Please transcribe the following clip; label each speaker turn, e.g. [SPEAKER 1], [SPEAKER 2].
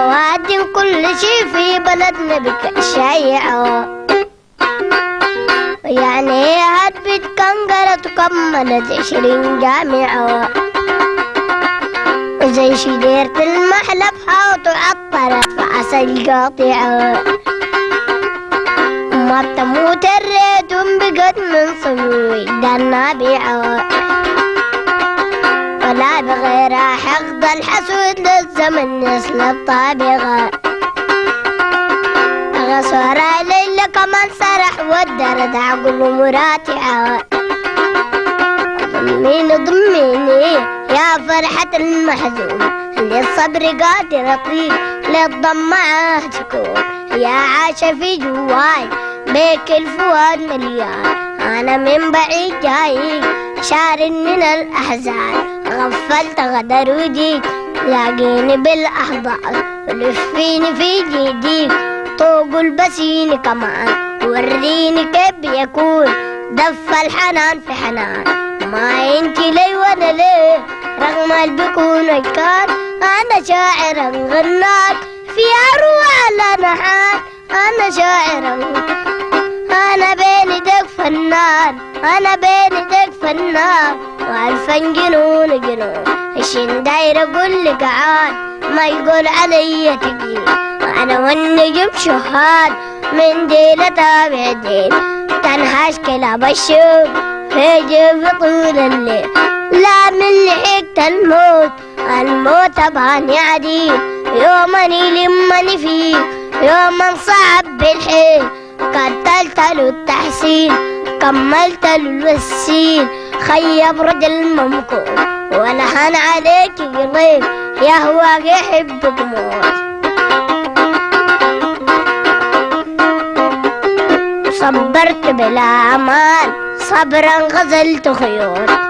[SPEAKER 1] وادي كل شي في بلدنا بك شايعة. يعني هتبت كنقرة وكملت 20 جامعة، زي شديرة المحلب حاط وعطرت في عسل قاطعة. ما بتموت الريتم بقد من صبوي دانا بيعة، ولا بغيرها حقد الحسود للزمن يسلب طابغة. غصورة ليلة كمان سرح والدرد عقل مراتعة. ضميني يا فرحة المحزون اللي الصبر قادر أطيب للضمعة تكون. يا عاشة في جواي بيك الفؤاد مليان، أنا من بعيد جاي شارد من الأحزان. غفلت غدر وجيك لاقيني بالأحضان، ولفيني في جيديك طوق البسيني كمان. وريني كيف يكون دف الحنان في حنان. ما انتي لي وانا ليه رغم البكون كان. انا شاعر غناك في اروع الانحان. انا شاعر انا بين ايدك فنان. انا بين ايدك فنان والفن جنون جنون. الشين داير اقول لك عاد ما يقول علي تقيل. انا والنجم شهاد من ديلة تابع دين. تنهاش كلاب الشوق في جيب طول الليل. لا من لحقت الموت الموت اباني عديل. يومني لمني فيه يوما صعب بالحيل. قتلت له التحسين كملت له الوسيل. خيب رجل ممكون ولهن عليك قليل. يهواك يحبك موت. صبرت بلا أمان صبرا غزلت خيول.